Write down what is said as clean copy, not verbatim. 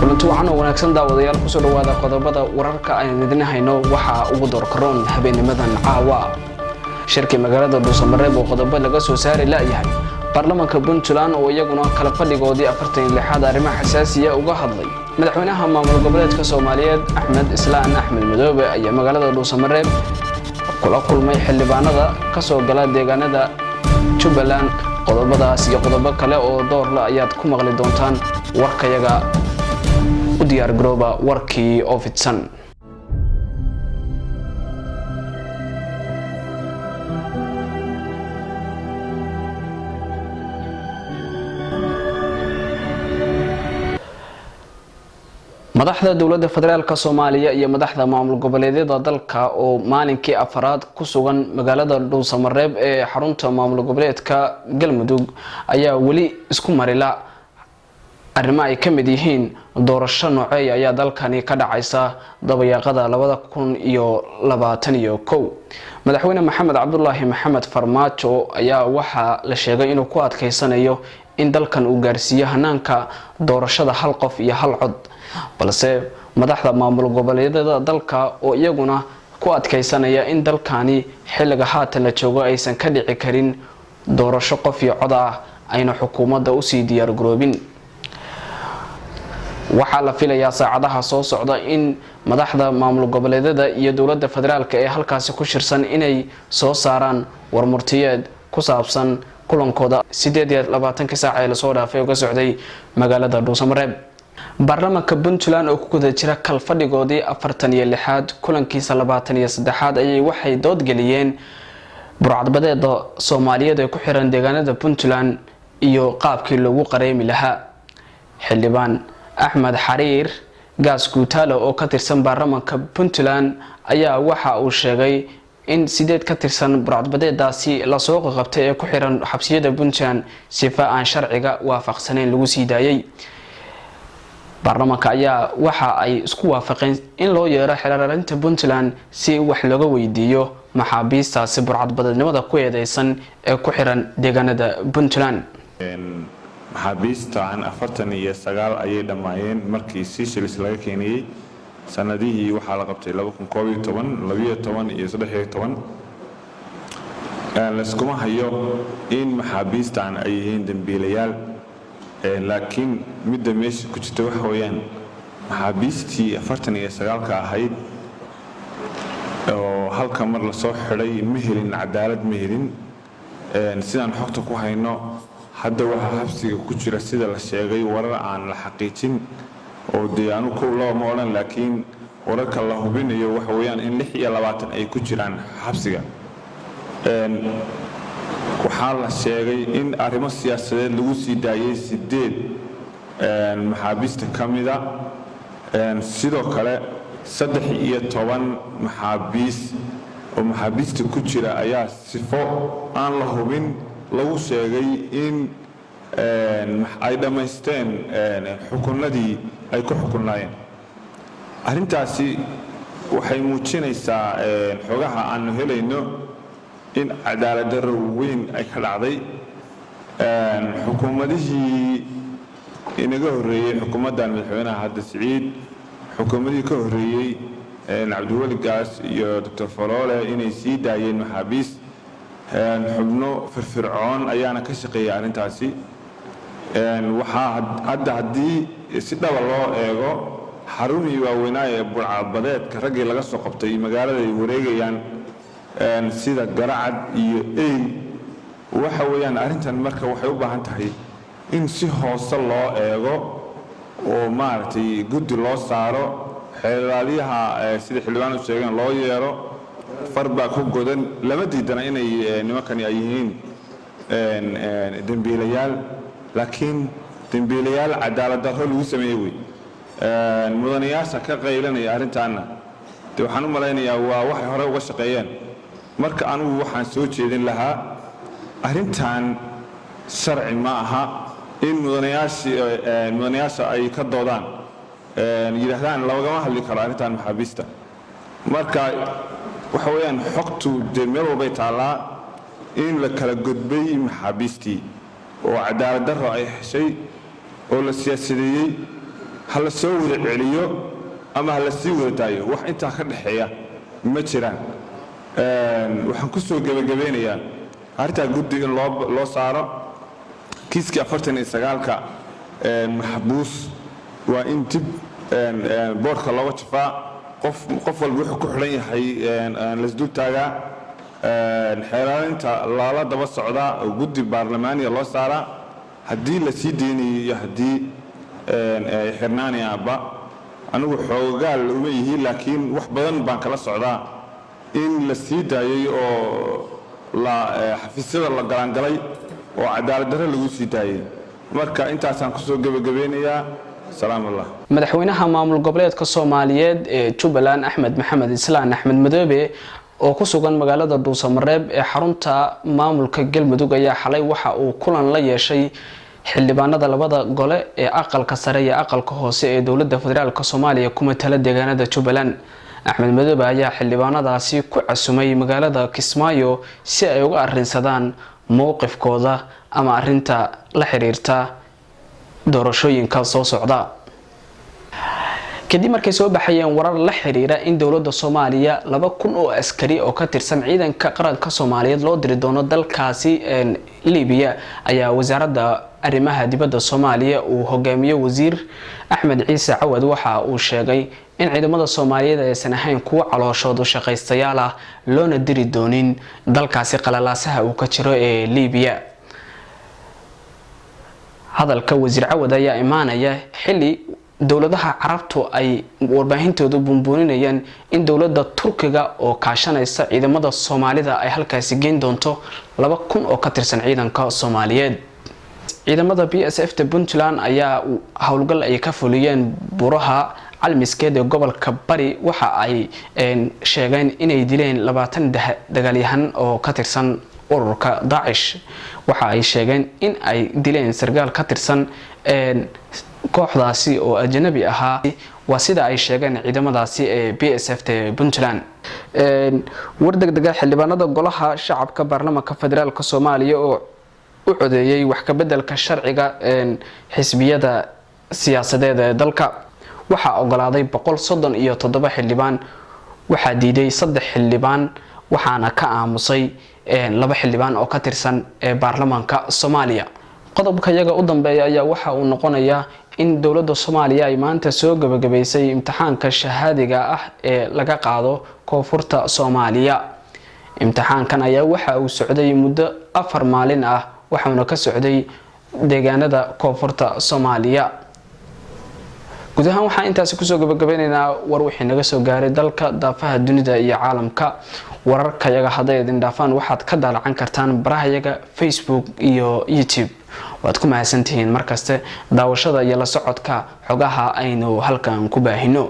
kulanti wacan oo wanaagsan daawadayaal ku soo dhawaada qodobada wararka aan idin hayno waxa ugu doorkaroon habeennimadan caawa shirkii magaalada Dhuusamareeb oo qodobo laga soo saari laayahay baarlamaanka Puntland oo iyaguna kala fadhigoodii 46 arrimaha xasaasiya uga hadlay madaxweynaha maamul goboleedka Soomaaliyeed Axmed Islaan Axmed Madoobe ayaa magaalada Dhuusamareeb kula kulmay xildhibaanada ka soo gala deegaanada Jubbaland qodobadaas iyo qodobo kale oo door la ayaad ku maqli doontaan warkayaga u diyaar garooba warkii oo fidsan madaxda dawladda federaalka Soomaaliya iyo madaxda maamul goboleedyada dalka oo maalinkii afraad ku sugan magaalada Dhuusamareeb ee xarunta maamul goboleedka Galmudug ayaa wali isku marila arrimo ay ka mid yihiin doorasho noocay ayaa dalkani ka dhacaysa dabayaaqada 2021 madaxweyne Maxamed Cabdullaahi Maxamed Farmaajo ayaa waxa la sheegay inuu ku adkeysanayo in dalkan uu gaarsiiyo hanaanka doorashada hal qof iyo hal cod balse madaxda maamul goboleedyada dalka oo iyaguna ku adkeysanaya in dalkani xilliga haatan la joogo aysan ka dhici karin doorasho qof iyo cod ah ayna xukuumadda u sii diyaar garoobin waxa la filayaa saacadaha soo socda in madaxda maamul goboleedyada iyo dawladda federaalka ee halkaas ku shirsan inay soo saaraan warmurtiyeed ku saabsan kulankooda 28 saac ee la soo dhaafay oo ka socday magaalada Dhuusamareeb baarlamaanka Puntland oo ku guda jira kal fadhigoodii 46aad kulankiisa 23aad ayay waxay dood galiyeen burcadbadeeda Soomaaliyeed ee ku xiran deegaanada Puntland iyo qaabkii loogu qareemi lahaa xildhibaan Axmed Xariir Gaas Guutaalo oo ka tirsan baarlamaanka Puntland ayaa waxa uu sheegay in 8 ka tirsan burcadbadeedaasi la soo qabtay ee ku xiran xabsiyada Puntland sifa aan sharciga waafaqsaneyn lagu sii daayay baarlamaanka ayaa waxa ay isku waafaqeen in loo yeero xeelararinta Puntland si wax looga weydiiyo maxaabiistaasi burcadbadeednimada ku eedeysan ee ku xiran deegaanada Puntland maxaabiista aan 49 ayay dhamaayeen markii Seychelles laga keenay sanadihii waxa la qabtay 2012 12 iyo 13 la iskuma hayo in maxaabiistaan ay yihiin dambiilayaal laakiin midda meesha ku jirta waxa weeyaan maxaabiistii 49 ka ahayd oo halka mar la soo xiray ma helin cadaalad ma helin sidaan xogta ku hayno hadda waxa xabsiga ku jira sida la sheegay warar aan la xaqiijin oo deegaano ku loo moolan laakiin wararka la hubinayo waxa weeyaan in 26 ay ku jiraan xabsiga waxaa la sheegay in arrimo siyaasadeed lagu sii daayay 8 maxaabiista kamida sidoo kale 13 maxaabiis oo maxaabiista ku jira ayaa sifo aan la hubin lagu sheegay in ay dhameysteen xukunnadii ay ku xukunaayeen arrintaasi waxay muujinaysaa xogaha aan helayno in cadaalad darro weyn ay ka dhacday xukuumadihii inaga horeeyay xukuumaddan madaxweynaha hadda Siciid xukuumadii ka horeeyay Cabdiweli Gaas iyo Dr. Faloole inay sii daayeen maxaabiis xubno firfircoon ayaana ka shaqeeyay arrintaasi waxa hadda hadii si dhab loo eego xarumii waaweynaa ee burcadbadeedka ragii laga soo qabtay magaalada ay wareegayaan sida Garacad iyo Ey waxa weeyaan arrintan marka waxay u baahan tahay in si hoose loo eego oo maartay guddi loo saaro xeeladaha sida xildhibaano sheegeen loo yeero farba ku godan lama diidana inay nimankani ay yihiin dambiilayaal laakiin dambiilayaal cadaalad darro lagu sameeyay mudanayaasha ka qaylanaya arrintaana waxaan u maleynayaa waa waxay hore uga shaqeeyeen marka anigu waxaan soo jeedin lahaa arrintan sharci ma aha in mudanayaasha ay ka doodaan yiraahdaan lagama hadli karo arrintan maxaabiista marka waxa weeyaan xogtu meel walba taalaa in la kala gudbay maxaabiistii oo cadaalad darro ay heshay oo la siyaasadeeyay ha la soo wada celiyo ama ha la sii wada daayo wax intaa ka dhexeeya ma jiraan. waxaan ku soo gabagabeynayaa arrintaa guddi in loo saaro kiiskii 49ka maxbuus waa in dib boorka looga jafaa qof walba wuxuu ku xidhan yahay lasdul taagaa xeelaalinta lala daba socdaa oo guddi baarlamaaniya loo saaraa haddii la sii deynayo iyo haddii xirnaanayaaba anigu xoogaal uma yihiin laakiin wax badan baan kala socdaa in la sii daayay oo xafiisyada la galaangalay oo cadaalad darro lagu sii daayay. marka intaasaan kusoo gabagabeynayaa. salaam allah. madaxweynaha maamul goboleedka Soomaaliyeed ee Jubbaland Axmed Maxamed Islaan Axmed Madoobe oo ku sugan magaalada Dhuusamareeb ee xarunta maamulka Galmudug ayaa xalay waxa uu kulan la yeeshay xildhibaanada labada gole ee aqalka sare iyo aqalka hoose ee dowladda federaalka Soomaaliya kuma tala deegaanada Jubbaland. Axmed Madoobe ayaa xildhibaanadaasi ku casumay magaalada Kismaayo si ay uga arrinsadaan mowqifkooda ama arrinta la xiriirta doorashooyinka soo socda. kadib markay soo baxayeen warar la xiriira in dowladda Soomaaliya 2,000 oo askari oo ka tirsan ciidanka qaranka Soomaaliyeed loo diri doono dalkaasi Liibiya ayaa wasaaradda arrimaha dibadda Soomaaliya uu hogaamiyo wasiir Axmed Ciise Cawad waxa uu sheegay in ciidamada Soomaaliyeed aysan ahayn kuwa calooshoodu shaqaystayaal ah loona diri doonin dalkaasi qalalaasaha uu ka jiro ee Liibiya. hadalka wasiir Cawad ayaa imaanaya xilli dowladaha Carabtu ay warbaahintoodu bumbuuninayaan in dowladda Turkiga oo kaashanaysa ciidamada Soomaalida ay halkaasi geyn doonto 2,000 oo ka tirsan ciidanka Soomaaliyeed. ciidamada BSF ta Puntland ayaa howlgal ay ka fuliyeen buraha calmiskeed ee gobolka Bari waxa ay sheegeen inay dileen 20 dagaalyahan oo ka tirsan ururka Daesh. waxa ay sheegeen in ay dileen sargaal ka tirsan kooxdaasi oo ajnabi ahaa waa sida ay sheegeen ciidamadaasi ee BSF ta Puntland. wardegdega xildhibaanada golaha shacabka baarlamaanka federaalka Soomaaliya oo u codeeyay wax ka bedelka sharciga xisbiyada siyaasadeed ee dalka waxa ogolaaday 137 xildhibaan waxa diiday 3 xildhibaan waxaana ka aamusay 2 xildhibaan oo ka tirsan baarlamaanka Soomaaliya. qodobka iyaga u dambeeya ayaa waxa uu noqonayaa in dowladda Soomaaliya ay maanta soo gabagabaysay imtixaanka shahaadiga ah ee laga qaado koonfurta Soomaaliya. imtixaankan ayaa waxa uu socday muddo 4 maalin ah waxaana ka socday deegaanada koonfurta Soomaaliya. guud ahaan waxaan intaas ku soo gabagabaynaynaa war wixii naga soo gaaray dalka daafaha dunida iyo caalamka. wararka iyaga haday idin dhaafaan waxaad ka dalacan kartaan barahayaga Facebook iyo YouTube. waad ku mahadsantihiin markaste daawashada iyo la socodka xogaha aynu halkan ku baahino.